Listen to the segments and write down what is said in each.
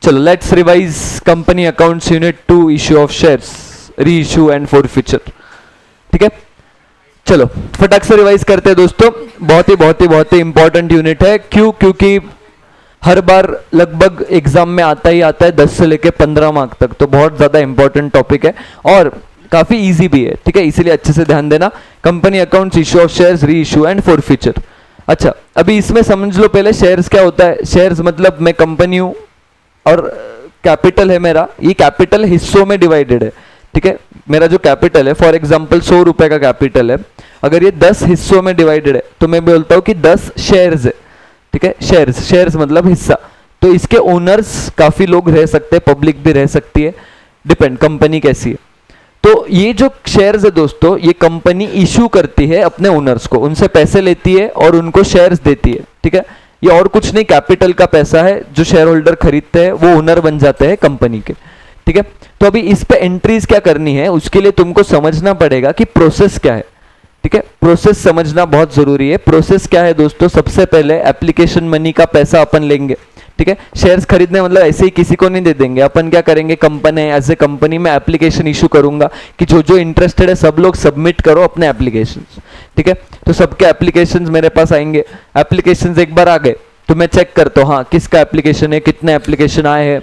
चलो let's revise company accounts unit 2 issue of shares, री issue and forfeiture. ठीक है, चलो फटाक से रिवाइज करते हैं दोस्तों। बहुत ही इंपॉर्टेंट यूनिट है। क्यों? क्योंकि हर बार लगभग एग्जाम में आता ही आता है 10 से लेके 15 मार्क तक, तो बहुत ज्यादा इंपॉर्टेंट टॉपिक है और काफी इजी भी है। ठीक है, इसीलिए अच्छे से ध्यान देना। Company accounts, issue of shares, री इश्यू एंड फॉरफीचर। अच्छा, अभी इसमें समझ लो पहले शेयर्स क्या होता है। शेयर्स मतलब मैं कंपनी हूं और कैपिटल है मेरा, ये कैपिटल हिस्सों में डिवाइडेड है। ठीक है, मेरा जो कैपिटल है, फॉर एग्जांपल 100 रुपए का कैपिटल है, अगर ये 10 हिस्सों में डिवाइडेड है तो मैं बोलता हूं कि 10 शेयर्स है। ठीक है, शेयर्स मतलब हिस्सा। तो इसके ओनर्स काफी लोग रह सकते हैं, पब्लिक भी रह सकती है, डिपेंड कंपनी कैसी है। तो ये जो शेयर्स है दोस्तों, ये कंपनी इशू करती है अपने ओनर्स को, उनसे पैसे लेती है और उनको शेयर्स देती है। ठीक है, ये और कुछ नहीं, कैपिटल का पैसा है जो शेयर होल्डर खरीदते हैं, वो ओनर बन जाते हैं कंपनी के। ठीक है, तो अभी इस पे एंट्रीज क्या करनी है, उसके लिए तुमको समझना पड़ेगा कि प्रोसेस क्या है। ठीक है, प्रोसेस समझना बहुत जरूरी है। प्रोसेस क्या है दोस्तों, सबसे पहले एप्लीकेशन मनी का पैसा अपन लेंगे। ठीक है, शेयर्स खरीदने मतलब ऐसे ही किसी को नहीं दे देंगे। अपन क्या करेंगे, कंपनी एज ए कंपनी में एप्लीकेशन इशू करूंगा कि जो जो इंटरेस्टेड है सब लोग सबमिट करो अपने एप्लीकेशंस। ठीक है, तो सबके एप्लीकेशंस मेरे पास आएंगे। एप्लीकेशंस एक बार आ गए तो मैं चेक करता हूँ, हाँ किसका एप्लीकेशन है, कितने एप्लीकेशन आए हैं।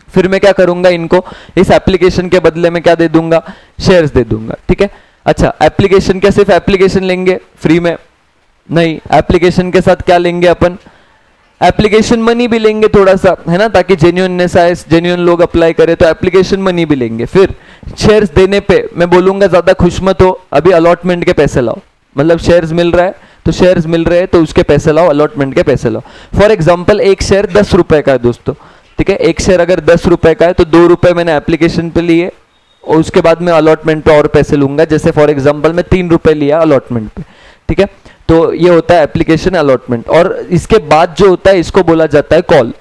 फिर मैं क्या करूंगा, इनको इस एप्लीकेशन के बदले में क्या दे दूंगा, शेयर्स दे दूंगा। ठीक है, अच्छा एप्लीकेशन क्या सिर्फ एप्लीकेशन लेंगे फ्री में? नहीं, एप्लीकेशन के साथ क्या लेंगे अपन, एप्लीकेशन मनी भी लेंगे थोड़ा सा, है ना, ताकि जेन्युइननेस आए, जेन्युइन लोग अप्लाई करें, तो एप्लीकेशन मनी भी लेंगे। फिर शेयर्स देने पे मैं बोलूंगा ज्यादा खुश मत हो, अभी अलॉटमेंट के पैसे लाओ। मतलब शेयर्स मिल रहा है तो शेयर्स मिल रहे हैं तो उसके पैसे लाओ, अलॉटमेंट के पैसे लाओ। फॉर एग्जाम्पल एक शेयर 10 रुपए का है दोस्तों। ठीक है, एक शेयर अगर 10 रुपए का है तो 2 रुपए मैंने एप्लीकेशन पे लिए और उसके बाद मैं अलॉटमेंट पे और पैसे लूंगा। जैसे फॉर एग्जाम्पल मैं 3 रुपए लिया अलॉटमेंट पे। ठीक है, तो ये होता है एप्लीकेशन अलॉटमेंट। और इसके बाद जो होता है इसको बोला जाता है कॉल।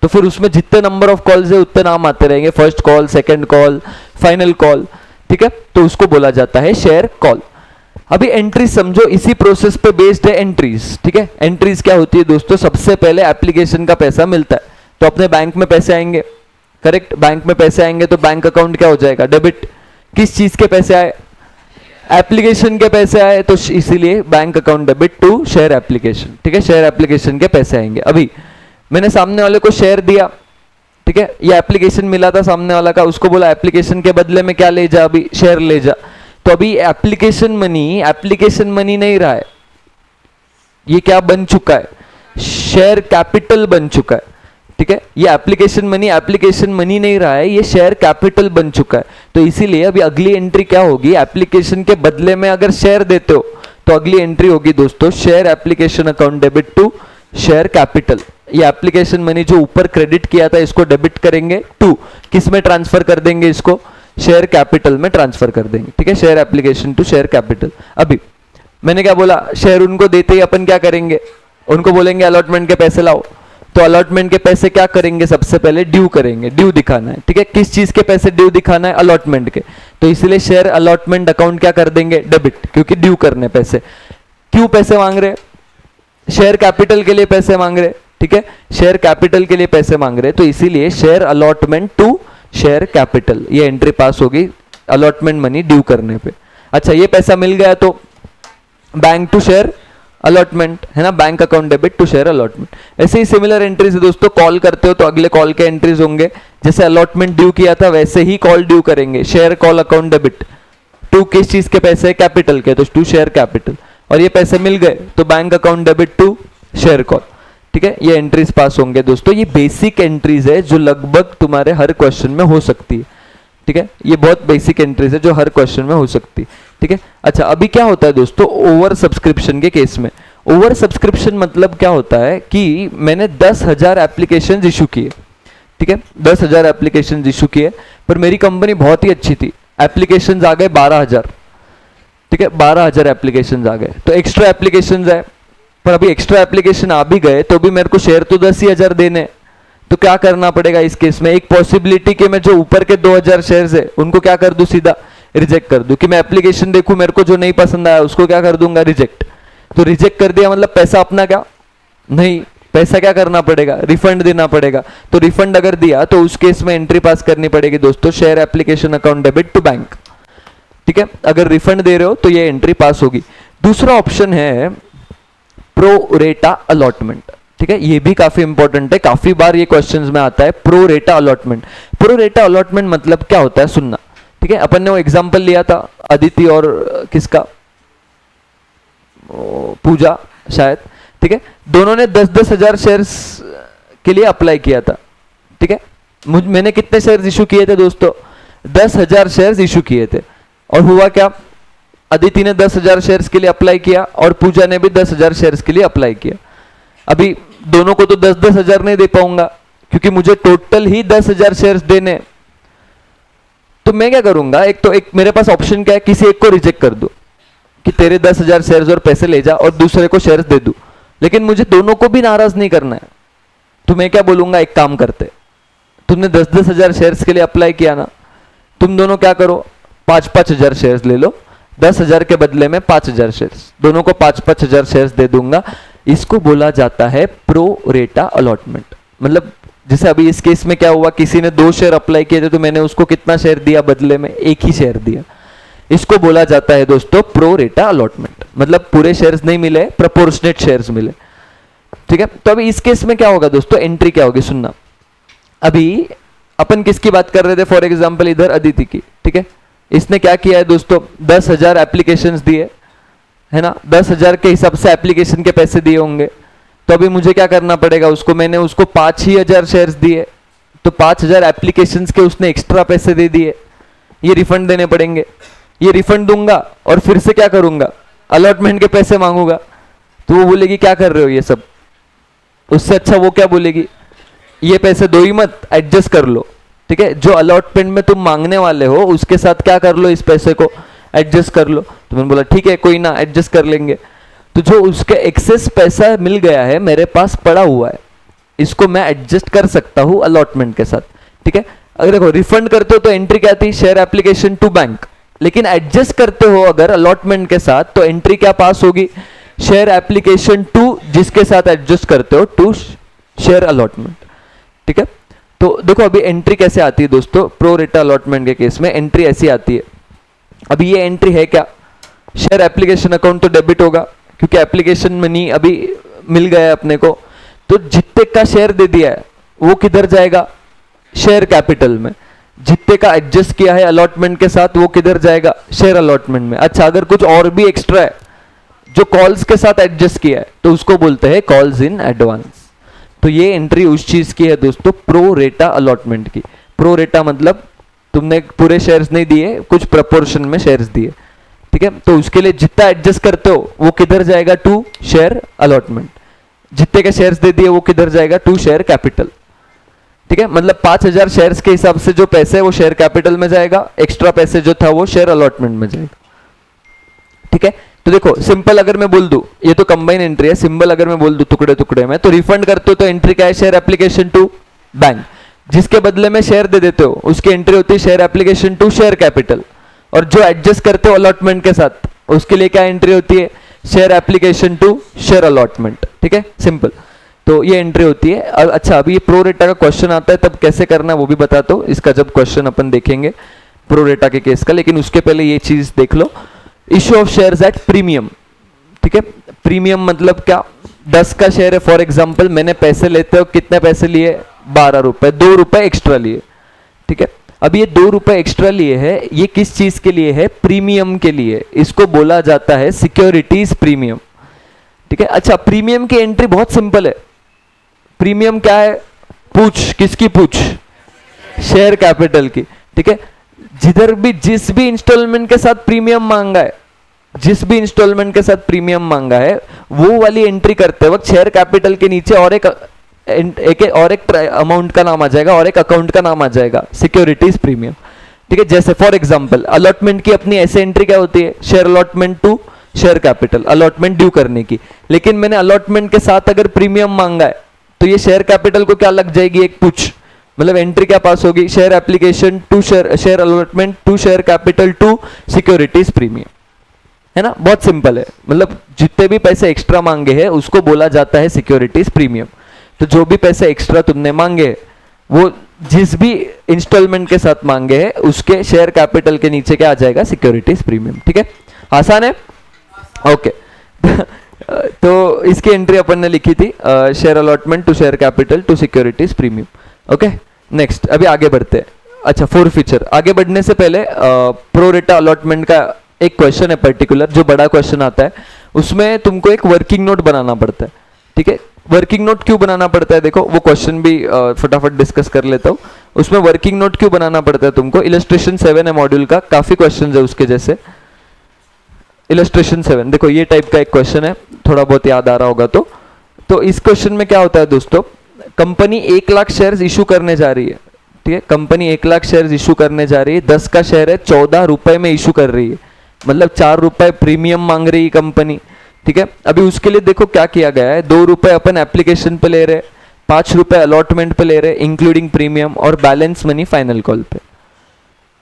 तो फिर उसमें जितने नंबर ऑफ कॉल्स है उतने नाम आते रहेंगे, first call, second call, final call. ठीक है, तो उसको बोला जाता है शेयर कॉल। अभी एंट्रीज समझो, इसी प्रोसेस पे बेस्ड है एंट्रीज। ठीक है, एंट्रीज क्या होती है दोस्तों, सबसे पहले एप्लीकेशन का पैसा मिलता है तो अपने बैंक में पैसे आएंगे। करेक्ट, बैंक में पैसे आएंगे तो बैंक अकाउंट क्या हो जाएगा, डेबिट। किस चीज के पैसे आए, एप्लीकेशन के पैसे आए, तो इसीलिए bank account debit to share application. ठीक है, शेयर एप्लीकेशन के पैसे आएंगे। अभी मैंने सामने वाले को शेयर दिया, ठीक है, ये एप्लीकेशन मिला था सामने वाला का, उसको बोला एप्लीकेशन के बदले में क्या ले जा, अभी शेयर ले जा। तो अभी एप्लीकेशन मनी नहीं रहा है, ये क्या बन चुका है, शेयर कैपिटल बन चुका है। ठीक है, ये एप्लीकेशन मनी नहीं रहा है, ये शेयर कैपिटल बन चुका है। तो इसीलिए अभी अगली एंट्री क्या होगी, एप्लीकेशन के बदले में अगर शेयर देते हो तो अगली एंट्री होगी दोस्तों share application account debit to share capital. ये एप्लीकेशन मनी जो ऊपर क्रेडिट किया था इसको डेबिट करेंगे टू किस में ट्रांसफर कर देंगे, इसको शेयर कैपिटल में ट्रांसफर कर देंगे। ठीक है, share application to share capital. अभी मैंने क्या बोला, शेयर उनको देते ही अपन क्या करेंगे, उनको बोलेंगे अलॉटमेंट के पैसे लाओ। तो अलॉटमेंट के पैसे क्या करेंगे, सबसे पहले ड्यू करेंगे, ड्यू दिखाना है। ठीक है, किस चीज के पैसे ड्यू दिखाना है, अलॉटमेंट के। तो इसलिए शेयर अलॉटमेंट अकाउंट क्या कर देंगे, डेबिट, क्योंकि ड्यू करने पैसे। क्यों पैसे मांग रहे, शेयर कैपिटल के लिए पैसे मांग रहे। ठीक है, शेयर कैपिटल के लिए पैसे मांग रहे, तो इसीलिए share allotment to share capital, ये एंट्री पास होगी अलॉटमेंट मनी ड्यू करने पे। अच्छा, ये पैसा मिल गया तो बैंक टू शेयर अलॉटमेंट, है ना, bank account debit to share allotment. ऐसे ही सिमिलर एंट्रीज दोस्तों, कॉल करते हो तो अगले कॉल के एंट्रीज होंगे, जैसे अलॉटमेंट ड्यू किया था वैसे ही कॉल ड्यू करेंगे, share call account debit to किस चीज के पैसे, कैपिटल के, तो टू शेयर कैपिटल। और ये पैसे मिल गए तो bank account debit to share call. ठीक है, ये एंट्रीज पास होंगे दोस्तों। ये बेसिक एंट्रीज है जो लगभग तुम्हारे हर क्वेश्चन में हो सकती है। ठीक है, ये बहुत बेसिक एंट्रीज है जो हर क्वेश्चन में हो सकती है। ठीक है, अच्छा अभी क्या होता है दोस्तों, ओवर सब्सक्रिप्शन के केस में, ओवर सब्सक्रिप्शन मतलब क्या होता है कि मैंने 10,000 एप्लीकेशन इशू किए। ठीक है, 10,000 एप्लीकेशन इशू किए, पर मेरी कंपनी बहुत ही अच्छी थी, एप्लीकेशन आ गए 12,000। ठीक है, 12,000 एप्लीकेशन आ गए, तो एक्स्ट्रा एप्लीकेशन आए, पर अभी एक्स्ट्रा एप्लीकेशन आ भी गए तो भी मेरे को शेयर तो 10,000 देने। तो क्या करना पड़ेगा इस केस में, एक पॉसिबिलिटी कि मैं जो ऊपर के 2,000 शेयर्स है उनको क्या कर दूं, सीधा रिजेक्ट कर दूं, कि मैं एप्लीकेशन देखूं मेरे को जो नहीं पसंद आया उसको क्या कर दूंगा, रिजेक्ट। तो रिजेक्ट कर दिया मतलब पैसा अपना क्या नहीं, पैसा क्या करना पड़ेगा, रिफंड देना पड़ेगा। तो रिफंड अगर दिया तो उस केस में एंट्री पास करनी पड़ेगी दोस्तों, share application account debit to bank. ठीक है, अगर रिफंड दे रहे हो तो ये एंट्री पास होगी। दूसरा ऑप्शन है प्रो रेटा अलॉटमेंट। ठीक है, ये भी काफी इंपॉर्टेंट है, काफी बार ये क्वेश्चंस में आता है प्रो रेटा अलॉटमेंट। प्रो रेटा अलॉटमेंट मतलब क्या होता है सुनना। ठीक है, अपन ने वो एग्जांपल लिया था अदिति और किसका, पूजा शायद। ठीक है, दोनों ने 10-10 हजार शेयर्स के लिए अप्लाई किया था। ठीक है, मैंने कितने शेयर्स इशू किए थे दोस्तों, 10,000 शेयर्स इशू किए थे। और हुआ क्या, अदिति ने 10,000 शेयर्स के लिए अप्लाई किया और पूजा ने भी 10,000 शेयर्स के लिए अप्लाई किया। अभी दोनों को तो 10-10 हजार नहीं दे पाऊंगा क्योंकि मुझे टोटल ही 10,000 शेयर्स देने। तो मैं क्या करूंगा, एक मेरे पास ऑप्शन क्या है, किसी एक को रिजेक्ट कर दो कि तेरे 10,000 शेयर्स और पैसे ले जा और दूसरे को शेयर्स दे दूं। लेकिन मुझे दोनों को भी नाराज नहीं करना है। तो मैं क्या बोलूंगा, एक काम करते, तुमने 10-10 हजार शेयर्स के लिए अप्लाई किया ना, तुम दोनों क्या करो, 5-5 हजार शेयर्स ले लो, 10,000 के बदले में 5,000 शेयर्स, दोनों को 5-5 हजार शेयर्स दे दूंगा। इसको बोला जाता है प्रो रेटा अलॉटमेंट। मतलब जैसे अभी इस केस में क्या हुआ, किसी ने 2 शेयर अप्लाई किए थे तो मैंने उसको कितना शेयर दिया बदले में, 1 ही शेयर दिया। इसको बोला जाता है दोस्तों प्रो रेटा अलॉटमेंट। मतलब पूरे शेयर्स नहीं मिले, प्रोपोर्शनेट शेयर्स मिले। ठीक है, तो अभी इस केस में क्या होगा दोस्तों, एंट्री क्या होगी सुनना। अभी अपन किसकी बात कर रहे थे, फॉर एग्जाम्पल इधर अदिति की। ठीक है, इसने क्या किया है दोस्तों, 10,000 एप्लीकेशंस दिए है ना, 10,000 के हिसाब से एप्लीकेशन के पैसे दिए होंगे। तो अभी मुझे क्या करना पड़ेगा, उसको मैंने उसको 5,000 शेयर्स दिए, तो 5,000 एप्लीकेशंस के उसने एक्स्ट्रा पैसे दे दिए, ये रिफंड देने पड़ेंगे। ये रिफंड दूंगा और फिर से क्या करूंगा, अलॉटमेंट के पैसे मांगूंगा। तो वो बोलेगी क्या कर रहे हो ये सब, उससे अच्छा वो क्या बोलेगी, ये पैसे दो ही मत, एडजस्ट कर लो। ठीक है, जो अलॉटमेंट में तुम मांगने वाले हो उसके साथ क्या कर लो, इस पैसे को एडजस्ट कर लो। तो मैंने बोला ठीक है कोई ना, एडजस्ट कर लेंगे। तो जो उसके एक्सेस पैसा मिल गया है मेरे पास पड़ा हुआ है, इसको मैं एडजस्ट कर सकता हूं अलॉटमेंट के साथ। ठीक है, अगर देखो रिफंड करते हो तो एंट्री क्या थी, शेयर एप्लीकेशन टू बैंक। लेकिन एडजस्ट करते हो अगर अलॉटमेंट के साथ तो एंट्री क्या पास होगी, शेयर एप्लीकेशन टू, जिसके साथ एडजस्ट करते हो टू शेयर अलॉटमेंट। ठीक है, तो देखो अभी एंट्री कैसे आती है दोस्तों, प्रो रेटा अलॉटमेंट के केस में एंट्री ऐसी आती है। अभी ये एंट्री है क्या, शेयर एप्लीकेशन अकाउंट तो डेबिट होगा क्योंकि एप्लीकेशन मनी अभी मिल गया है अपने को। तो जितने का शेयर दे दिया है वो किधर जाएगा, शेयर कैपिटल में। जितने का एडजस्ट किया है अलॉटमेंट के साथ वो किधर जाएगा, शेयर अलॉटमेंट में। अच्छा, अगर कुछ और भी एक्स्ट्रा है जो कॉल्स के साथ एडजस्ट किया है तो उसको बोलते हैं कॉल्स इन एडवांस। तो ये एंट्री उस चीज की है दोस्तों, प्रो रेटा अलॉटमेंट की। प्रो रेटा मतलब तुमने पूरे शेयर्स नहीं दिए, कुछ प्रपोर्शन में शेयर्स दिए। ठीक है, तो उसके लिए जितना एडजस्ट करते हो वो किधर जाएगा, टू शेयर अलॉटमेंट। जितने के शेयर्स दे दिए वो किधर जाएगा, टू शेयर कैपिटल। ठीक है, मतलब 5,000 शेयर्स के हिसाब से जो पैसे है वो शेयर कैपिटल में जाएगा, एक्स्ट्रा पैसे जो था वो शेयर अलॉटमेंट में जाएगा। ठीक है, तो देखो सिंपल अगर मैं बोल दूं, ये तो कंबाइन एंट्री है, सिंपल अगर मैं बोल दूं टुकड़े टुकड़े में, तो रिफंड करते हो तो एंट्री क्या है, शेयर एप्लीकेशन टू बैंक। जिसके बदले में शेयर दे देते हो उसकी एंट्री होती है share application to share capital. और जो एडजस्ट करते हो अलॉटमेंट के साथ उसके लिए क्या एंट्री होती है, share application to share allotment. ठीक है, सिंपल। तो ये एंट्री होती है। अच्छा, अभी ये प्रो रेटा का क्वेश्चन आता है तब कैसे करना है वो भी बताता हूं, इसका जब क्वेश्चन अपन देखेंगे प्रो रेटा के केस का। लेकिन उसके पहले ये चीज देख लो, issue of shares at premium. ठीक है, प्रीमियम मतलब क्या, 10 का शेयर है फॉर एग्जांपल, मैंने पैसे लेते हो, कितने पैसे लिए, 12 रुपए, 2 रुपए एक्स्ट्रा लिए। ठीक है, अब ये 2 रुपए एक्स्ट्रा लिए है, ये किस चीज के लिए है, प्रीमियम के लिए। इसको बोला जाता है सिक्योरिटीज प्रीमियम। ठीक है, अच्छा प्रीमियम की एंट्री बहुत सिंपल है। प्रीमियम क्या है, पूछ, किसकी पूछ, शेयर कैपिटल की। ठीक है, जिधर भी जिस भी इंस्टॉलमेंट के साथ प्रीमियम मांगा है, जिस भी इंस्टॉलमेंट के साथ प्रीमियम मांगा है वो वाली एंट्री करते वक्त शेयर कैपिटल के नीचे और एक अमाउंट का नाम आ जाएगा और एक अकाउंट का नाम आ जाएगा, सिक्योरिटीज प्रीमियम। ठीक है, जैसे फॉर एग्जांपल अलॉटमेंट की अपनी ऐसे एंट्री क्या होती है, share allotment to share capital, allotment due करने की। लेकिन मैंने अलॉटमेंट के साथ अगर प्रीमियम मांगा है तो ये शेयर कैपिटल को क्या लग जाएगी, एक पुछ। मतलब एंट्री क्या पास होगी, share application to share allotment to share capital to securities premium. है ना, बहुत सिंपल है। मतलब जितने भी पैसे एक्स्ट्रा मांगे हैं उसको बोला जाता है सिक्योरिटीज प्रीमियम। तो जो भी पैसे एक्स्ट्रा तुमने मांगे वो जिस भी इंस्टॉलमेंट के साथ मांगे हैं उसके शेयर कैपिटल के नीचे क्या आ जाएगा, सिक्योरिटीज प्रीमियम। ठीक है, आसान है, ओके। तो इसकी एंट्री अपन ने लिखी थी, share allotment to share capital to securities premium. Okay, next अभी आगे बढ़ते हैं। अच्छा, फोर फीचर। आगे बढ़ने से पहले प्रो रेटा अलॉटमेंट का एक क्वेश्चन है पर्टिकुलर, जो बड़ा क्वेश्चन आता है, उसमें तुमको एक वर्किंग नोट बनाना पड़ता है। ठीक है, वर्किंग नोट क्यों बनाना पड़ता है, देखो वो क्वेश्चन भी फटाफट डिस्कस कर लेता हूँ। उसमें वर्किंग नोट क्यों बनाना पड़ता है तुमको, इलस्ट्रेशन 7 है मॉड्यूल का, काफी क्वेश्चन है उसके जैसे। इलस्ट्रेशन 7 देखो, ये टाइप का एक क्वेश्चन है, थोड़ा बहुत याद आ रहा होगा तो इस क्वेश्चन में क्या होता है दोस्तों, कंपनी 1 लाख शेयर्स इशू करने जा रही है। ठीक है, कंपनी 1 लाख शेयर्स इशू करने जा रही है, 10 का शेयर है, 14 रुपए में इशू कर रही है, मतलब 4 रुपए प्रीमियम मांग रही है कंपनी। ठीक है, अभी उसके लिए देखो क्या किया गया है, 2 रुपए अपन एप्लीकेशन पे ले रहे, 5 रुपए अलॉटमेंट पे ले रहे इंक्लूडिंग प्रीमियम, और बैलेंस मनी फाइनल कॉल पे।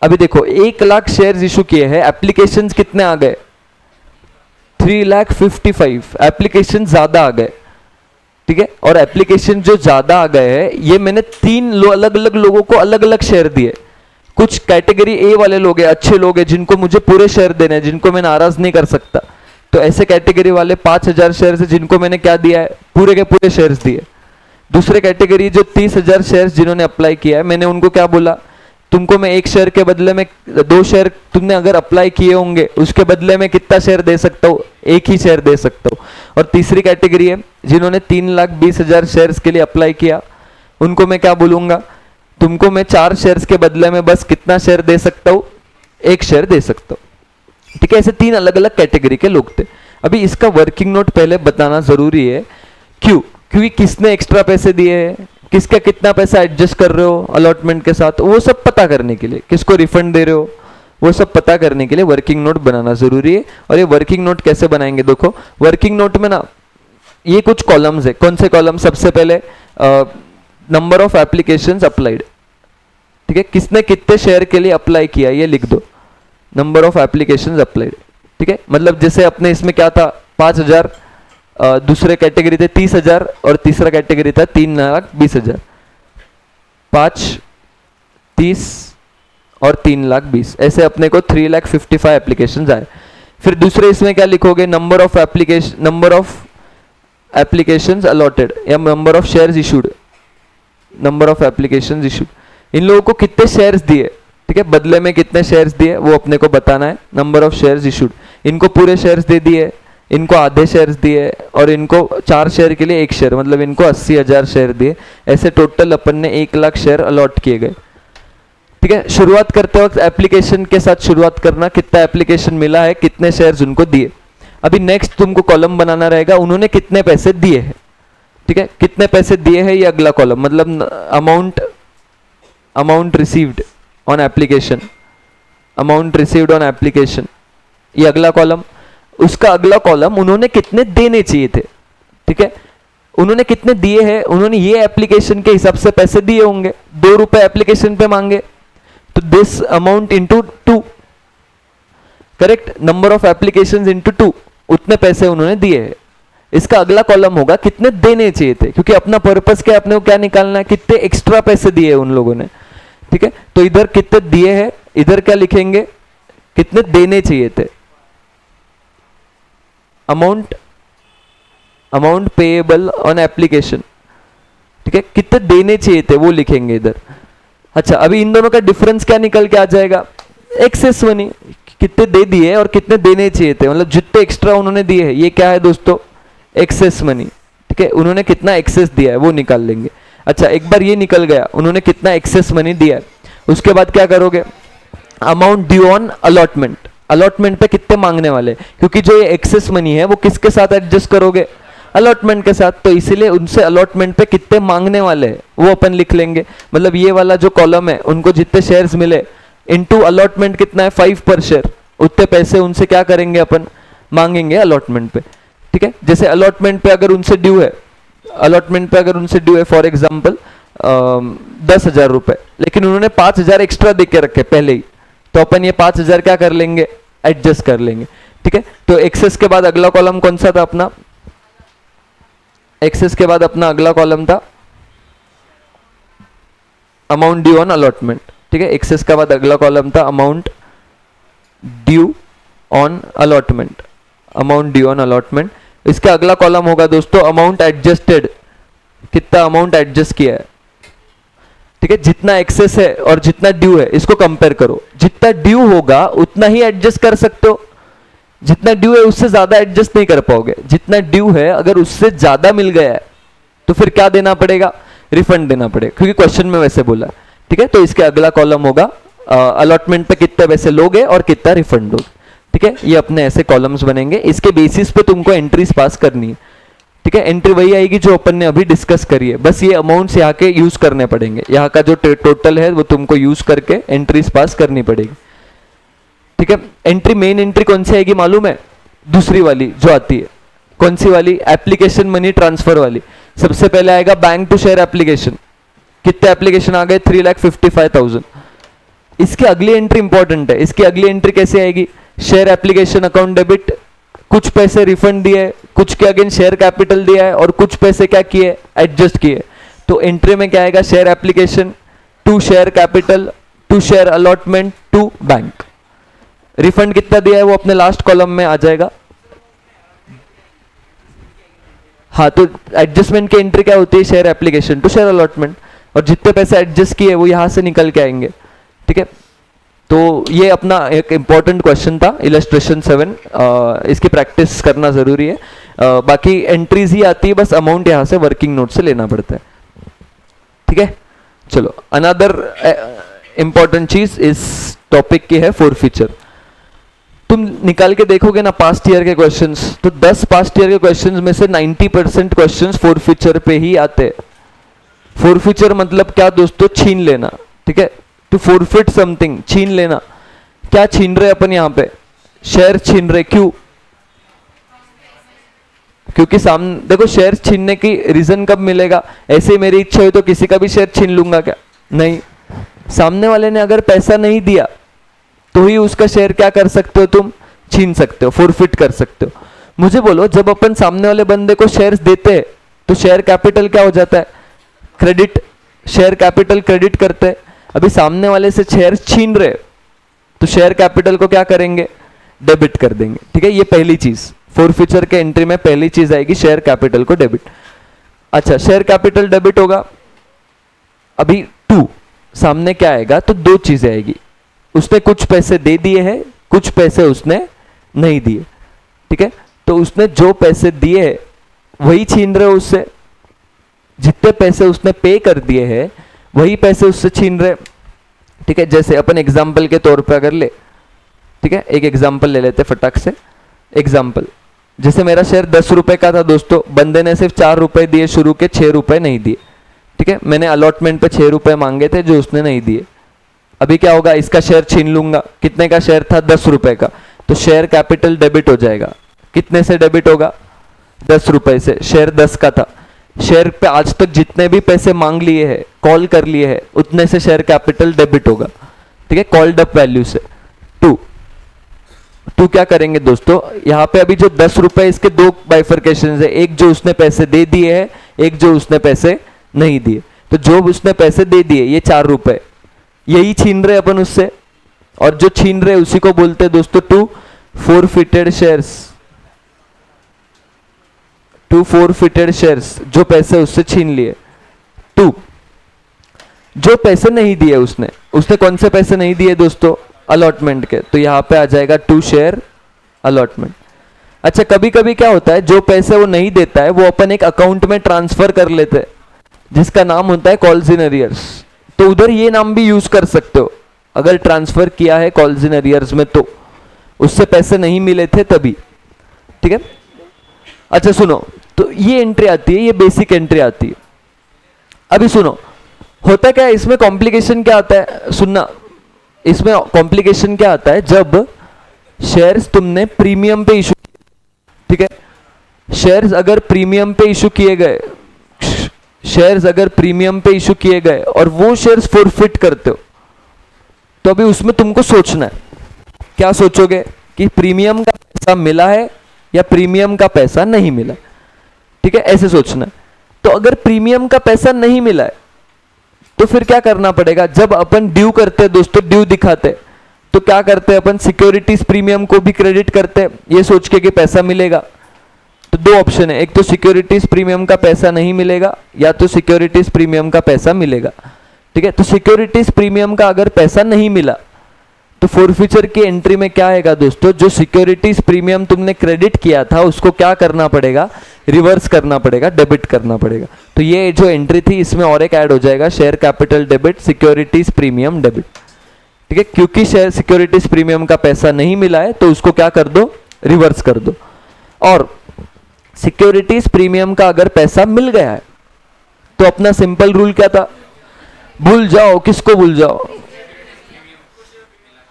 अभी देखो 1 लाख शेयर्स इशू किए हैं, एप्लीकेशंस कितने आ गए, 3,55,000 एप्लीकेशन ज्यादा आ गए। ठीक है, और एप्लीकेशन जो ज्यादा आ गए हैं, ये मैंने 3 अलग अलग लोगों को अलग अलग शेयर दिए। कुछ कैटेगरी ए वाले लोग हैं, अच्छे लोग हैं, जिनको मुझे पूरे शेयर देने हैं, जिनको मैं नाराज नहीं कर सकता, तो ऐसे कैटेगरी वाले 5,000 शेयर है, जिनको मैंने क्या दिया है, पूरे के पूरे शेयर्स दिए। दूसरे कैटेगरी जो 30,000 शेयर्स जिन्होंने अप्लाई किया है, मैंने उनको क्या बोला, तुमको मैं 1 शेयर के बदले में 2 शेयर तुमने अगर अप्लाई किए होंगे, उसके बदले में कितना शेयर दे सकता हूँ, 1 ही शेयर दे सकता हूँ। और तीसरी कैटेगरी है जिन्होंने 3,20,000 शेयर्स के लिए अप्लाई किया, उनको मैं क्या बोलूंगा, तुमको मैं 4 शेयर्स के बदले में बस कितना शेयर दे सकता हूँ, 1 शेयर दे सकता हूँ। ठीक है, ऐसे 3 अलग अलग कैटेगरी के लोग थे। अभी इसका वर्किंग नोट पहले बताना जरूरी है, क्यों, क्योंकि किसने एक्स्ट्रा पैसे दिए हैं, किसका कितना पैसा एडजस्ट कर रहे हो अलॉटमेंट के साथ, वो सब पता करने के लिए, किसको रिफंड दे रहे हो, वो सब पता करने के लिए वर्किंग नोट बनाना जरूरी है। और ये वर्किंग नोट कैसे बनाएंगे, देखो वर्किंग नोट में ना ये कुछ कॉलम्स है। कौन से कॉलम, सबसे पहले नंबर ऑफ एप्लीकेशंस अप्लाइड। ठीक है, किसने कितने शेयर के लिए अप्लाई किया ये लिख दो, नंबर ऑफ एप्लीकेशंस अप्लाइड। ठीक है, मतलब जैसे अपने इसमें क्या था, 5,000, दूसरे कैटेगरी थे 30,000, और तीसरा कैटेगरी था 3,20,000। 5, 30 और 3,20,000, ऐसे अपने को 3,55,000 एप्लीकेशन आए। फिर दूसरे इसमें क्या लिखोगे, नंबर ऑफ एप्लीकेशंस अलॉटेड या number of shares issued, number of applications issued, इन लोगों को कितने शेयर्स दिए, ठीक है, बदले में कितने शेयर्स दिए वो अपने को बताना है। नंबर ऑफ शेयर्स इशूड, इनको पूरे शेयर्स दे दिए, इनको आधे शेयर्स दिए, और इनको 4 शेयर के लिए 1 शेयर, मतलब इनको 80,000 शेयर दिए। ऐसे टोटल अपन ने 1 लाख शेयर अलॉट किए गए। ठीक है, शुरुआत करते वक्त एप्लीकेशन के साथ शुरुआत करना, कितना एप्लीकेशन मिला है, कितने शेयर्स उनको दिए। अभी नेक्स्ट तुमको कॉलम बनाना रहेगा, उन्होंने कितने पैसे दिए हैं। ठीक है, कितने पैसे दिए हैं ये अगला कॉलम, मतलब amount received on application, amount received on application, ये अगला कॉलम। उसका अगला कॉलम उन्होंने कितने देने चाहिए थे। ठीक है, उन्होंने कितने दिए हैं, उन्होंने ये एप्लीकेशन के हिसाब से पैसे दिए होंगे, 2 रुपए एप्लीकेशन पे मांगे, तो this amount into 2, correct, number of application into 2, उतने पैसे उन्होंने दिए हैं। इसका अगला कॉलम होगा कितने देने चाहिए थे, क्योंकि अपना पर्पस क्या, अपने को क्या निकालना है, कितने एक्स्ट्रा पैसे दिए उन लोगों ने। ठीक है, तो इधर कितने दिए हैं, इधर क्या लिखेंगे, कितने देने चाहिए थे, अमाउंट पेएबल ऑन एप्लीकेशन। ठीक है, कितने देने चाहिए थे वो लिखेंगे इधर। अच्छा, अभी इन दोनों का डिफरेंस क्या निकल के आ जाएगा, एक्सेस मनी, कितने दे दिए और कितने देने चाहिए थे, मतलब जितने एक्स्ट्रा उन्होंने दिए हैं, ये क्या है दोस्तों, एक्सेस मनी। ठीक है, उन्होंने कितना एक्सेस दिया है वो निकाल लेंगे। अच्छा, एक बार ये निकल गया उन्होंने कितना एक्सेस मनी दिया है, उसके बाद क्या करोगे, amount due on allotment, allotment पे कितने मांगने वाले, क्योंकि जो ये एक्सेस मनी है वो किसके साथ एडजस्ट करोगे, अलॉटमेंट के साथ, तो इसीलिए उनसे अलॉटमेंट पे कितने मांगने वाले हैं वो अपन लिख लेंगे। मतलब ये वाला जो कॉलम है, उनको जितने शेयर्स मिले इनटू अलॉटमेंट कितना है 5 पर शेयर, उतने पैसे उनसे क्या करेंगे अपन, मांगेंगे अलॉटमेंट पे। ठीक है, जैसे अलॉटमेंट पे अगर उनसे ड्यू है, अलॉटमेंट पे अगर उनसे ड्यू है फॉर एग्जाम्पल 10,000 रुपए, लेकिन उन्होंने 5,000 एक्स्ट्रा दे के रखे पहले ही, तो अपन ये 5,000 क्या कर लेंगे, एडजस्ट कर लेंगे। ठीक है, तो एक्सेस के बाद अगला कॉलम कौन सा था अपना, एक्सेस के बाद अपना अगला कॉलम था अमाउंट ड्यू ऑन अलॉटमेंट, ठीक है। एक्सेस के बाद अगला कॉलम था amount due on allotment, amount due on allotment. इसका अगला कॉलम होगा दोस्तों अमाउंट एडजस्टेड, कितना अमाउंट एडजस्ट किया है, ठीक है। जितना एक्सेस है और जितना ड्यू है इसको कंपेयर करो, जितना ड्यू होगा उतना ही एडजस्ट कर सकते हो, जितना ड्यू है उससे ज्यादा एडजस्ट नहीं कर पाओगे। जितना ड्यू है अगर उससे ज्यादा मिल गया है तो फिर क्या देना पड़ेगा, रिफंड देना पड़ेगा, क्योंकि क्वेश्चन में वैसे बोला है, ठीक है। तो इसके अगला कॉलम होगा अलॉटमेंट पे कितने पैसे लोगे और कितना रिफंड दोगे, ठीक है। ये अपने ऐसे कॉलम्स बनेंगे, इसके बेसिस पे तुमको एंट्रीज पास करनी है, ठीक है। एंट्री वही आएगी जो अपन ने अभी डिस्कस करी है, बस ये अमाउंट्स यहाँ के यूज करने पड़ेंगे, यहाँ का जो टोटल है वो तुमको यूज करके एंट्रीज पास करनी पड़ेगी, ठीक है। एंट्री, मेन एंट्री कौन सी आएगी मालूम है, दूसरी वाली जो आती है, कौन सी वाली, एप्लीकेशन मनी ट्रांसफर वाली। सबसे पहले आएगा बैंक टू शेयर एप्लीकेशन, कितने एप्लीकेशन आ गए, 3,55,000। इसकी अगली एंट्री इंपॉर्टेंट है, इसकी अगली एंट्री कैसे आएगी, शेयर एप्लीकेशन अकाउंट डेबिट, कुछ पैसे रिफंड दिए, कुछ के अगेन शेयर कैपिटल दिया है और कुछ पैसे क्या किए, एडजस्ट किए। तो एंट्री में क्या आएगा, share application to share capital to share allotment to bank. Refund कितना दिया है वो अपने लास्ट कॉलम में आ जाएगा। हाँ, तो एडजस्टमेंट की एंट्री क्या होती है, share application to share allotment, और जितने पैसे एडजस्ट किए वो यहां से निकल के आएंगे, ठीक है। तो ये अपना एक इंपॉर्टेंट क्वेश्चन था इलस्ट्रेशन 7, इसकी प्रैक्टिस करना जरूरी है। बाकी एंट्रीज ही आती है, बस अमाउंट यहां से वर्किंग नोट से लेना पड़ता है, ठीक है। चलो, अनदर इंपॉर्टेंट चीज इस टॉपिक की है फोरफीचर। तुम निकाल के देखोगे ना पास्ट ईयर के क्वेश्चंस, तो 10 पास्ट ईयर के क्वेश्चंस में से 90% क्वेश्चंस फोरफीचर पे ही आते हैं। फोरफीचर मतलब क्या दोस्तों, छीन लेना, ठीक है। टू फोरफिट समथिंग, छीन लेना। क्या छीन रहे अपन यहाँ पे, शेयर छीन रहे, क्यों, क्योंकि सामने देखो शेयर छीनने की रीजन कब मिलेगा, ऐसे ही मेरी इच्छा हुई तो किसी का भी शेयर छीन लूंगा क्या, नहीं। सामने वाले ने अगर पैसा नहीं दिया तो ही उसका शेयर क्या कर सकते हो, तुम छीन सकते हो, फोरफिट कर सकते हो। मुझे बोलो, जब अपन सामने वाले बंदे को शेयर्स देते हैं तो शेयर कैपिटल क्या हो जाता है, क्रेडिट, शेयर कैपिटल क्रेडिट करते हैं। अभी सामने वाले से शेयर छीन रहे तो शेयर कैपिटल को क्या करेंगे, डेबिट कर देंगे, ठीक है। ये पहली चीज फोरफीचर के एंट्री में पहली चीज आएगी, शेयर कैपिटल को डेबिट। अच्छा, शेयर कैपिटल डेबिट होगा। अभी 2 सामने क्या आएगा, तो 2 चीजें आएगी, उसने कुछ पैसे दे दिए हैं, कुछ पैसे उसने नहीं दिए, ठीक है। तो उसने जो पैसे दिए हैं वही छीन रहे हो उससे, जितने पैसे उसने पे कर दिए हैं वही पैसे उससे छीन रहे, ठीक है। जैसे अपन एग्जाम्पल के तौर पे अगर ले, ठीक है, एक एग्जाम्पल ले लेते फटाक से। एग्जाम्पल, जैसे मेरा शेयर 10 रुपए का था दोस्तों, बंदे ने सिर्फ 4 रुपए दिए शुरू के, 6 रुपए नहीं दिए, ठीक है। मैंने अलॉटमेंट पे 6 रुपए मांगे थे जो उसने नहीं दिए। अभी क्या होगा, इसका शेयर छीन लूंगा, कितने का शेयर था, 10 रुपए का, तो शेयर कैपिटल डेबिट हो जाएगा। कितने से डेबिट होगा, 10 रुपए से, शेयर 10 का था, शेयर पे आज तक जितने भी पैसे मांग लिए हैं, कॉल कर लिए हैं, उतने से शेयर कैपिटल डेबिट होगा, ठीक है, कॉल्ड अप वैल्यू से। 2 क्या करेंगे दोस्तों, यहाँ पे अभी जो 10 रुपए, इसके 2 बाइफर्केशन है, एक जो उसने पैसे दे दिए हैं, एक जो उसने पैसे नहीं दिए। तो जो उसने पैसे दे दिए ये 4 रुपए, यही छीन रहे अपन उससे, और जो छीन रहे उसी को बोलते हैं दोस्तों to forfeited shares. To forfeited shares, जो पैसे उससे छीन लिए। 2 जो पैसे नहीं दिए उसने, उसने कौन से पैसे नहीं दिए दोस्तों, अलॉटमेंट के, तो यहां पे आ जाएगा 2 शेयर अलॉटमेंट। अच्छा, कभी कभी क्या होता है, जो पैसे वो नहीं देता है वो अपन एक अकाउंट में ट्रांसफर कर लेते हैं जिसका नाम होता है कॉल्स इन अरियर्स, तो उधर ये नाम भी यूज कर सकते हो। अगर ट्रांसफर किया है कॉल्स इन अरियर्स में तो उससे पैसे नहीं मिले थे तभी, ठीक है। अच्छा सुनो, तो ये एंट्री आती है, ये बेसिक एंट्री आती है। अभी सुनो, होता क्या है इसमें, कॉम्प्लिकेशन क्या आता है, सुनना, इसमें कॉम्प्लिकेशन क्या आता है, जब शेयर्स तुमने प्रीमियम पे इशू, ठीक है, शेयर्स अगर प्रीमियम पे इशू किए गए, शेयर्स अगर प्रीमियम पे इशू किए गए और वो शेयर्स फोरफिट करते हो, तो अभी उसमें तुमको सोचना है, क्या सोचोगे कि प्रीमियम का पैसा मिला है या प्रीमियम का पैसा नहीं मिला, ठीक है, ऐसे सोचना है। तो अगर प्रीमियम का पैसा नहीं मिला है तो फिर क्या करना पड़ेगा? जब अपन ड्यू करते हैं दोस्तों, ड्यू दिखाते हैं, तो क्या करते हैं अपन? सिक्योरिटीज प्रीमियम को भी क्रेडिट करते हैं ये सोच के कि पैसा मिलेगा। तो दो ऑप्शन है, एक तो सिक्योरिटीज प्रीमियम का पैसा नहीं मिलेगा या तो सिक्योरिटीज प्रीमियम का पैसा मिलेगा। ठीक है, तो सिक्योरिटीज प्रीमियम का अगर पैसा नहीं मिला तो फोरफीचर की एंट्री में क्या आएगा दोस्तों? जो सिक्योरिटीज प्रीमियम तुमने क्रेडिट किया था उसको क्या करना पड़ेगा? रिवर्स करना पड़ेगा, डेबिट करना पड़ेगा। तो ये जो एंट्री थी इसमें और एक ऐड हो जाएगा, share capital debit, securities premium debit. ठीक है, क्योंकि शेयर सिक्योरिटीज प्रीमियम का पैसा नहीं मिला है तो उसको क्या कर दो? रिवर्स कर दो। और सिक्योरिटीज प्रीमियम का अगर पैसा मिल गया है तो अपना सिंपल रूल क्या था? भूल जाओ, किसको भूल जाओ?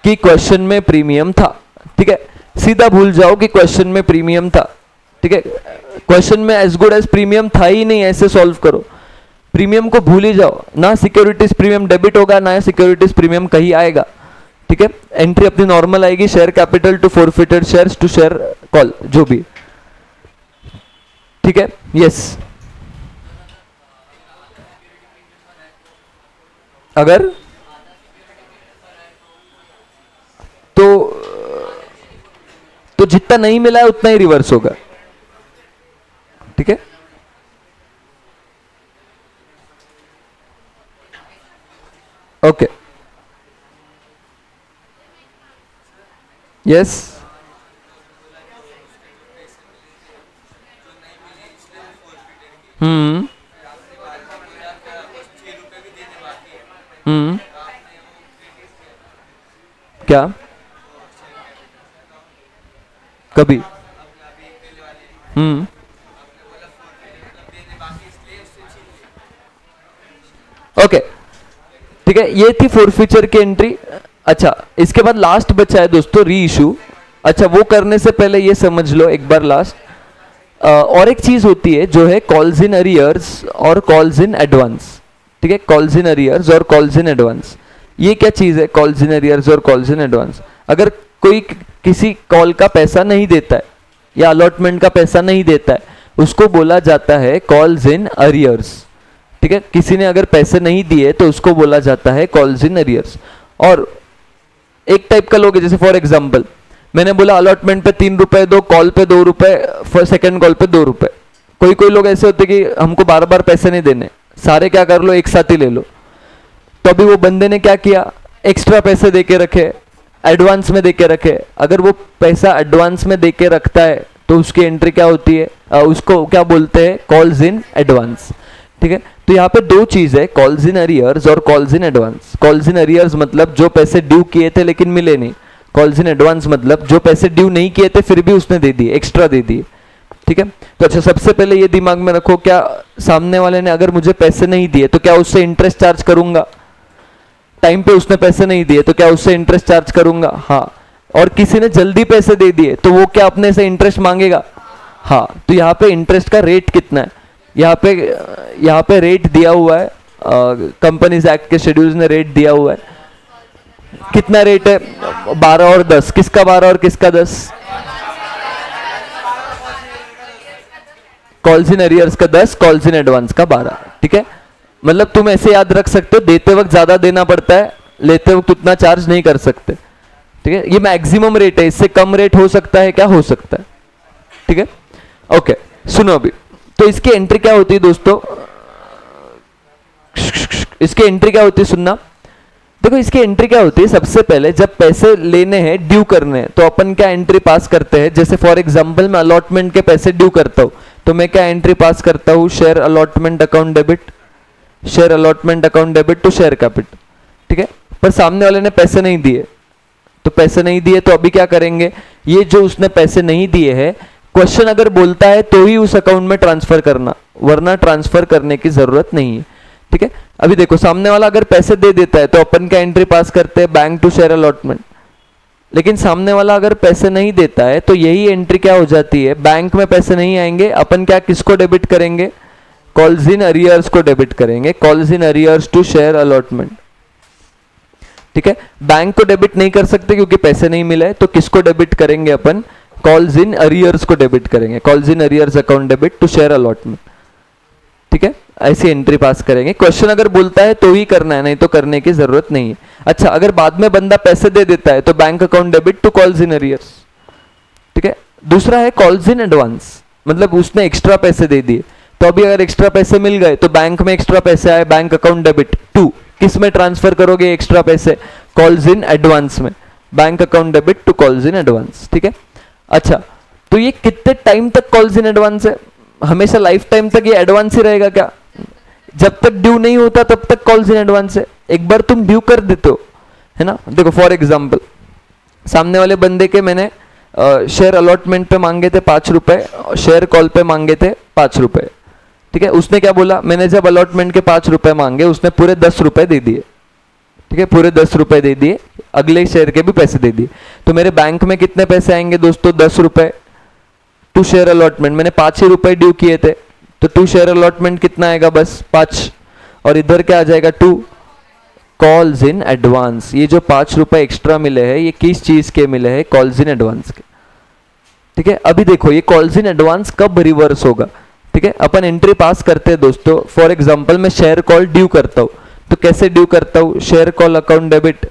कि क्वेश्चन में प्रीमियम था। ठीक है, सीधा भूल जाओ कि क्वेश्चन में प्रीमियम था। ठीक है, क्वेश्चन में एज गुड एज प्रीमियम था ही नहीं, ऐसे सॉल्व करो। प्रीमियम को भूल ही जाओ, ना सिक्योरिटीज प्रीमियम डेबिट होगा ना सिक्योरिटीज प्रीमियम कहीं आएगा। ठीक है, एंट्री अपनी नॉर्मल आएगी, share capital to forfeited shares to share call, जो भी। ठीक है, यस। अगर तो जितना नहीं मिला है उतना ही रिवर्स होगा। ठीक है, ओके, यस। हम्म हम्म क्या? कभी? ओके, ठीक है, ये थी फोरफीचर की एंट्री। अच्छा, इसके बाद लास्ट बचा है दोस्तों री इशू। अच्छा, वो करने से पहले ये समझ लो एक बार लास्ट, और एक चीज होती है जो है कॉल्स इन अरियर्स और कॉल्स इन एडवांस। ठीक है, कॉल्स इन अरियर्स और कॉल्स इन एडवांस, ये क्या चीज है? कॉल्स इन अरियर्स और कॉल्स इन एडवांस, अगर कोई किसी कॉल का पैसा नहीं देता है या अलॉटमेंट का पैसा नहीं देता है उसको बोला जाता है कॉल्स इन अरियर्स। ठीक है, किसी ने अगर पैसे नहीं दिए तो उसको बोला जाता है कॉल्स इन अरियर्स। और एक टाइप का लोग है, जैसे फॉर एग्जांपल मैंने बोला अलॉटमेंट पे 3 रुपए दो, कॉल पे 2 रुपए, सेकंड कॉल पे 2 रुपए। कोई कोई लोग ऐसे होते कि हमको बार बार पैसे नहीं देने, सारे क्या कर लो एक साथ ही ले लो। तो अभी वो बंदे ने क्या किया? एक्स्ट्रा पैसे दे के रखे, एडवांस में दे के रखे। अगर वो पैसा एडवांस में दे के रखता है तो उसकी एंट्री क्या होती है? उसको क्या बोलते हैं? Calls in advance. ठीक है, तो यहाँ पे दो चीज है, कॉल्स इन अरियर्स और calls in advance. Calls in arrears मतलब जो पैसे ड्यू किए थे लेकिन मिले नहीं। कॉल्स इन एडवांस मतलब जो पैसे ड्यू नहीं किए थे फिर भी उसने दे दिए, एक्स्ट्रा दे दिए। ठीक है, तो अच्छा, सबसे पहले ये दिमाग में रखो, क्या सामने वाले ने अगर मुझे पैसे नहीं दिए तो क्या उससे इंटरेस्ट चार्ज करूंगा? टाइम पे उसने पैसे नहीं दिए तो क्या उससे इंटरेस्ट चार्ज करूंगा? हाँ। और किसी ने जल्दी पैसे दे दिए तो वो क्या अपने से इंटरेस्ट मांगेगा? हाँ। तो यहाँ पे इंटरेस्ट का रेट कितना है? यहाँ पे रेट दिया हुआ है, कंपनीज एक्ट के शेड्यूल्स ने रेट दिया हुआ है। कितना रेट है? 12 और 10। किसका 12 और किसका 10? कॉल्स इन अरियर्स का 10, कॉल्स इन एडवांस का 12। ठीक है, मतलब तुम ऐसे याद रख सकते हो, देते वक्त ज्यादा देना पड़ता है, लेते वक्त उतना चार्ज नहीं कर सकते। ठीक है, ये मैक्सिमम रेट है, इससे कम रेट हो सकता है क्या? हो सकता है। ठीक है, ओके, सुनो अभी। तो इसकी एंट्री क्या होती है दोस्तों? इसकी एंट्री क्या होती है सुनना। देखो इसकी एंट्री क्या होती है, सबसे पहले जब पैसे लेने हैं, ड्यू करने हैं, तो अपन क्या एंट्री पास करते हैं? जैसे फॉर एग्जांपल मैं अलॉटमेंट के पैसे ड्यू करता हूं तो मैं क्या एंट्री पास करता हूं? Share allotment account debit, share allotment account debit to share capital. ठीक है, पर सामने वाले ने पैसे नहीं दिए, तो पैसे नहीं दिए तो अभी क्या करेंगे? ये जो उसने पैसे नहीं दिए हैं, क्वेश्चन अगर बोलता है तो ही उस अकाउंट में ट्रांसफर करना, वरना ट्रांसफर करने की जरूरत नहीं है। ठीक है, अभी देखो सामने वाला अगर पैसे दे देता है तो अपन क्या एंट्री पास करते हैं? Bank to share allotment. लेकिन सामने वाला अगर पैसे नहीं देता है तो यही एंट्री क्या हो जाती है? बैंक में पैसे नहीं आएंगे, अपन क्या किसको डेबिट करेंगे? कॉल्स इन अरियर्स को डेबिट करेंगे, calls in arrears to share allotment. ठीक है, बैंक को डेबिट नहीं कर सकते क्योंकि पैसे नहीं मिले, तो किसको डेबिट करेंगे अपन? कॉल्स इन अरियर्स को डेबिट करेंगे, calls in arrears account debit to share allotment. ठीक है, ऐसी एंट्री पास करेंगे। क्वेश्चन अगर बोलता है तो ही करना है, नहीं तो करने की जरूरत नहीं है। अच्छा, अगर बाद में बंदा पैसे दे देता है तो bank account debit to calls in arrears. ठीक है, दूसरा है कॉल्स इन एडवांस, मतलब उसने एक्स्ट्रा पैसे दे दिए, तो अभी अगर एक्स्ट्रा पैसे मिल गए तो बैंक में एक्स्ट्रा पैसे आए, बैंक अकाउंट डेबिट टू, किस में ट्रांसफर करोगे एक्स्ट्रा पैसे? कॉल्स इन एडवांस में, bank account debit to calls in advance. ठीक है, अच्छा तो ये कितने टाइम तक कॉल्स इन एडवांस है? हमेशा लाइफ टाइम तक ये एडवांस ही रहेगा क्या? जब तक ड्यू नहीं होता तब तक कॉल्स इन एडवांस है। एक बार तुम ड्यू कर देते हो, है ना। देखो फॉर एग्जांपल, सामने वाले बंदे के मैंने शेयर अलॉटमेंट पे मांगे थे 5 रुपए, शेयर कॉल पे मांगे थे 5 रुपए। ठीक है, उसने क्या बोला, मैंने जब अलॉटमेंट के 5 रुपए मांगे उसने पूरे 10 रुपए दे दिए। ठीक है, पूरे 10 रुपए दे दिए, अगले शेयर के भी पैसे दे दिए। तो मेरे बैंक में कितने पैसे आएंगे दोस्तों? 10 रुपए टू शेयर अलॉटमेंट, मैंने 5 ही रुपए ड्यू किए थे, तो टू शेयर अलॉटमेंट कितना आएगा? बस 5, और इधर क्या आ जाएगा? 2 कॉल्स इन एडवांस। ये जो 5 रुपए एक्स्ट्रा मिले हैं ये किस चीज के मिले हैं? कॉल्स इन एडवांस के। ठीक है, अभी देखो ये कॉल्स इन एडवांस कब रिवर्स होगा? ठीक है, अपन एंट्री पास करते हैं दोस्तों। फॉर एग्जांपल मैं शेयर कॉल ड्यू करता हूं, तो कैसे ड्यू करता हूं? Share call account debit,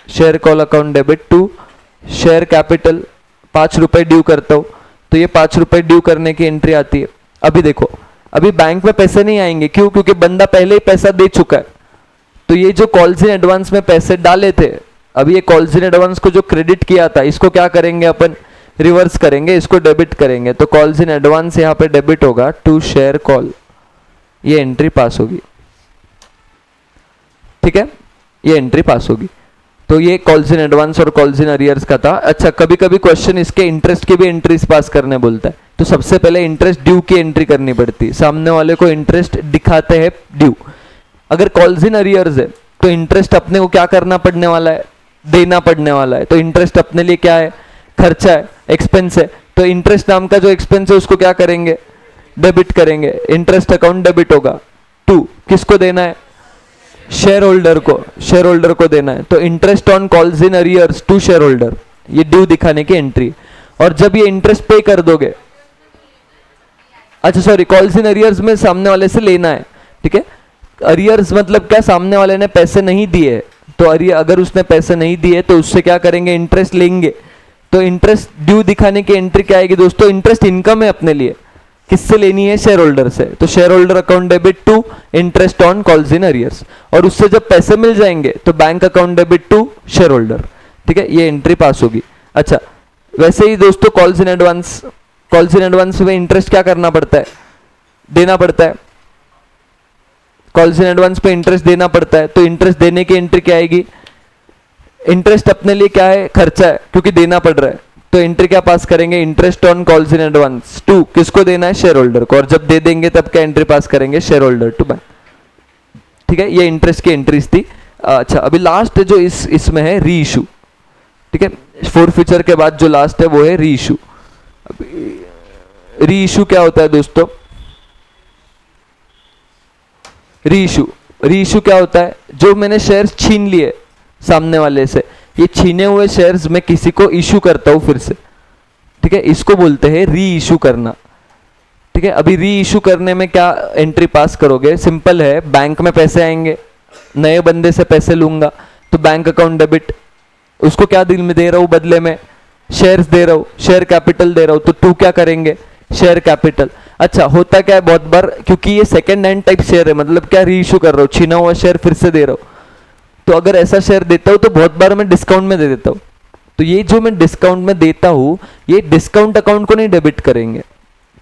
share call account debit to share capital, 5 रुपए ड्यू करता हूं, तो ये 5 रुपए ड्यू करने की एंट्री आती है। अभी देखो, अभी बैंक में पैसे नहीं आएंगे, क्यों? क्योंकि बंदा पहले ही पैसा दे चुका है। तो ये जो कॉल्स इन एडवांस में पैसे डाले थे, अभी ये कॉल्स इन एडवांस को जो क्रेडिट किया था इसको क्या करेंगे अपन? रिवर्स करेंगे, इसको डेबिट करेंगे। तो कॉल्स इन एडवांस यहाँ पे डेबिट होगा टू शेयर कॉल, ये एंट्री पास होगी। ठीक है, ये एंट्री पास होगी। तो ये कॉल्स इन एडवांस और कॉल्स इन अरियर्स का था। अच्छा, कभी कभी क्वेश्चन इसके इंटरेस्ट की भी एंट्रीज पास करने बोलता है, तो सबसे पहले इंटरेस्ट ड्यू की एंट्री करनी पड़ती है। सामने वाले को इंटरेस्ट दिखाते हैं ड्यू। अगर कॉल्स इन अरियर्स है तो इंटरेस्ट अपने को क्या करना पड़ने वाला है? देना पड़ने वाला है। तो इंटरेस्ट अपने लिए क्या है? खर्चा है, एक्सपेंस है। तो इंटरेस्ट नाम का जो एक्सपेंस है उसको क्या करेंगे? डेबिट करेंगे। इंटरेस्ट अकाउंट डेबिट होगा टू, किसको देना है? शेयर होल्डर को, शेयर होल्डर को देना है। तो interest on calls in arrears to shareholder, ये ड्यू दिखाने की एंट्री। और जब ये इंटरेस्ट पे कर दोगे, अच्छा सॉरी, कॉल्स इन अरियर्स में सामने वाले से लेना है। ठीक है, अरियर्स मतलब क्या? सामने वाले ने पैसे नहीं दिए, तो अगर उसने पैसे नहीं दिए तो उससे क्या करेंगे? इंटरेस्ट लेंगे। तो इंटरेस्ट ड्यू दिखाने की एंट्री क्या आएगी दोस्तों? इंटरेस्ट इनकम है अपने लिए, किससे लेनी है? शेयर होल्डर से। तो shareholder account debit to interest on calls in arrears, और उससे जब पैसे मिल जाएंगे तो bank account debit to shareholder. ठीक है, ये एंट्री पास होगी। अच्छा, वैसे ही दोस्तों calls in advance, calls in advance में इंटरेस्ट क्या करना पड़ता है? देना पड़ता है। कॉल्स इन एडवांस पे इंटरेस्ट देना पड़ता है, तो इंटरेस्ट देने की एंट्री क्या आएगी? इंटरेस्ट अपने लिए क्या है? खर्चा है, क्योंकि देना पड़ रहा है। तो एंट्री क्या पास करेंगे? Interest on calls in advance to, किसको देना है? शेयर होल्डर को। और जब दे देंगे तब क्या एंट्री पास करेंगे? Shareholder to bank. ठीक है, ये इंटरेस्ट की एंट्रीज थी। अच्छा, अभी लास्ट जो इसमें है री इशू। ठीक है, फोरफीचर के बाद जो लास्ट है वो है री इशू। री इशू क्या होता है दोस्तों? री इशू क्या होता है? जो मैंने शेयर्स छीन लिए सामने वाले से, ये छीने हुए शेयर्स मैं किसी को इशू करता हूं फिर से। ठीक है, इसको बोलते हैं री इशू करना। ठीक है, अभी री इशू करने में क्या एंट्री पास करोगे? सिंपल है, बैंक में पैसे आएंगे, नए बंदे से पैसे लूंगा, तो बैंक अकाउंट डेबिट, उसको क्या दिल में दे रहा हूं? बदले में शेयर्स दे रहा हूं, शेयर कैपिटल दे रहा हूं, तो टू क्या करेंगे? Share capital. अच्छा, होता क्या है बहुत बार, क्योंकि ये सेकंड हैंड टाइप शेयर है, मतलब क्या री इशू कर रहा हूं, छीना हुआ शेयर फिर से दे रहा हूं, तो अगर ऐसा शेयर देता हूं तो बहुत बार मैं डिस्काउंट में दे देता हूं। तो ये जो मैं डिस्काउंट में देता हूं, ये डिस्काउंट अकाउंट को नहीं डेबिट करेंगे।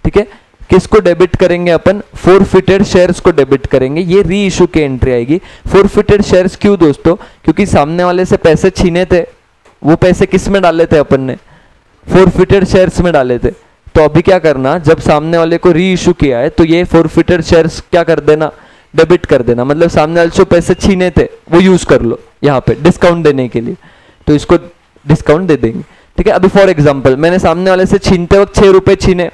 ठीक है, किसको डेबिट करेंगे अपन? फोरफिटेड शेयर्स को डेबिट करेंगे। ये री इशू की एंट्री आएगी। फोरफिटेड शेयर्स क्यों दोस्तों? क्योंकि सामने वाले से पैसे छीने थे, वो पैसे किस में डाले थे अपन ने? फोरफिटेड शेयर्स में डाले थे। तो अभी क्या करना, जब सामने वाले को री इशू किया है तो ये फोरफिटेड शेयर्स क्या कर देना? डेबिट कर देना। मतलब सामने वाले से पैसे छीने थे वो यूज कर लो यहाँ पे डिस्काउंट देने के लिए, तो इसको डिस्काउंट दे देंगे। ठीक है, अभी फॉर एग्जांपल मैंने सामने वाले से छीनते वक्त 6 रुपए छीने,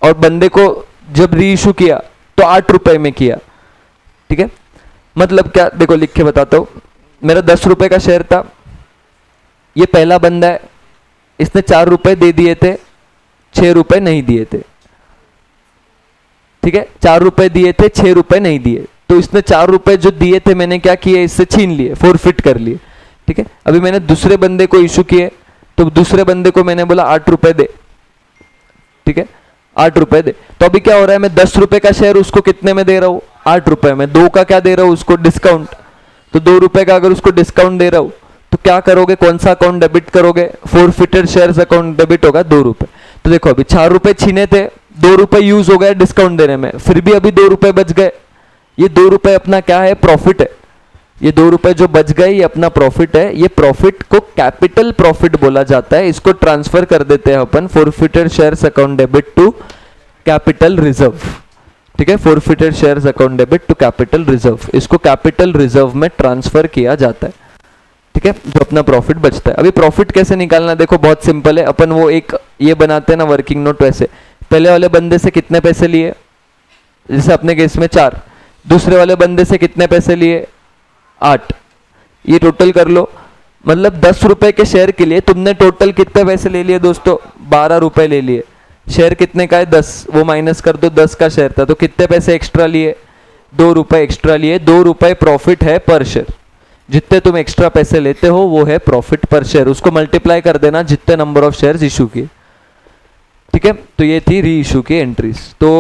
और बंदे को जब री इशू किया तो 8 रुपए में किया। ठीक है, मतलब क्या? देखो लिख के बताता हूं। मेरा 10 रुपए का शेयर था, ये पहला बंदा है, इसने 4 रुपए दे दिए थे, 6 रुपए नहीं दिए थे। ठीक है, 4 रुपए दिए थे, 6 रुपए नहीं दिए, तो इसने 4 रुपए जो दिए थे मैंने क्या किए, इससे छीन लिए, फोरफिट कर लिए। ठीक है, अभी मैंने दूसरे बंदे को इशू किए, तो दूसरे बंदे को मैंने बोला 8 रुपए दे। ठीक है, 8 रुपए दे, तो अभी क्या हो रहा है, मैं 10 रुपए का शेयर उसको कितने में दे रहा हूं, 8 रुपए में। 2 का क्या दे रहा हूं उसको, डिस्काउंट, तो 2 रुपए का अगर उसको डिस्काउंट दे रहा हूं तो क्या करोगे, कौन सा अकाउंट डेबिट करोगे, फोरफिटेड शेयर्स अकाउंट डेबिट होगा 2 रुपए। तो देखो अभी 4 रुपए छीने थे, 2 रुपए यूज हो गए डिस्काउंट देने में, फिर भी अभी 2 रुपए बच गए। ये 2 रुपए अपना क्या है, प्रॉफिट है। ये 2 रुपए जो बच गए ये अपना प्रॉफिट है। ये प्रॉफिट को कैपिटल प्रॉफिट बोला जाता है। इसको ट्रांसफर कर देते हैं अपन forfeited shares account debit to capital reserve. ठीक है, forfeited shares account debit to capital reserve, इसको कैपिटल रिजर्व में ट्रांसफर किया जाता है। ठीक है, जो अपना प्रॉफिट बचता है। अभी प्रॉफिट कैसे निकालना, देखो बहुत सिंपल है। अपन वो एक ये बनाते हैं ना वर्किंग नोट, वैसे पहले वाले बंदे से कितने पैसे लिए, जैसे अपने केस में 4, दूसरे वाले बंदे से कितने पैसे लिए, 8, ये टोटल कर लो। मतलब 10 रुपए के शेयर के लिए तुमने टोटल कितने पैसे ले लिए दोस्तों, 12 रुपए ले लिए। शेयर कितने का है, 10, वो माइनस कर दो, 10 का शेयर था, तो कितने पैसे एक्स्ट्रा लिए, 2 रुपए एक्स्ट्रा लिए। 2 रुपए प्रॉफिट है पर शेयर, जितने तुम एक्स्ट्रा पैसे लेते हो वो है प्रॉफिट पर शेयर, उसको मल्टीप्लाई कर देना जितने नंबर ऑफ शेयर्स इशू किए। ठीक है, तो ये थी री इशू की एंट्रीज। तो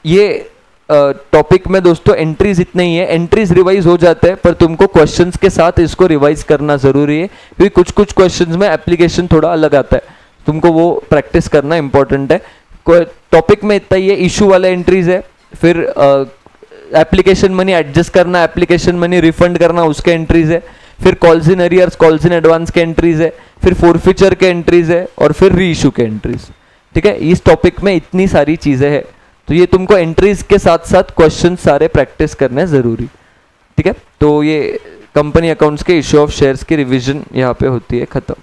ये टॉपिक में दोस्तों एंट्रीज इतने ही है। एंट्रीज रिवाइज हो जाते हैं पर तुमको क्वेश्चंस के साथ इसको रिवाइज करना जरूरी है, क्योंकि कुछ कुछ क्वेश्चंस में एप्लीकेशन थोड़ा अलग आता है, तुमको वो प्रैक्टिस करना इंपॉर्टेंट है। टॉपिक में इतना ही है, इशू वाला एंट्रीज है, फिर एप्लीकेशन मनी एडजस्ट करना, एप्लीकेशन मनी रिफंड करना, उसके एंट्रीज है, फिर calls in arrears, calls in advance के एंट्रीज है, फिर फोरफीचर के एंट्रीज है, और फिर री इशू के एंट्रीज। ठीक है, इस टॉपिक में इतनी सारी चीजें हैं, तो ये तुमको एंट्रीज के साथ साथ क्वेश्चन सारे प्रैक्टिस करने जरूरी। ठीक है, तो ये कंपनी अकाउंट्स के इशू ऑफ शेयर्स की रिवीजन यहाँ पे होती है खत्म।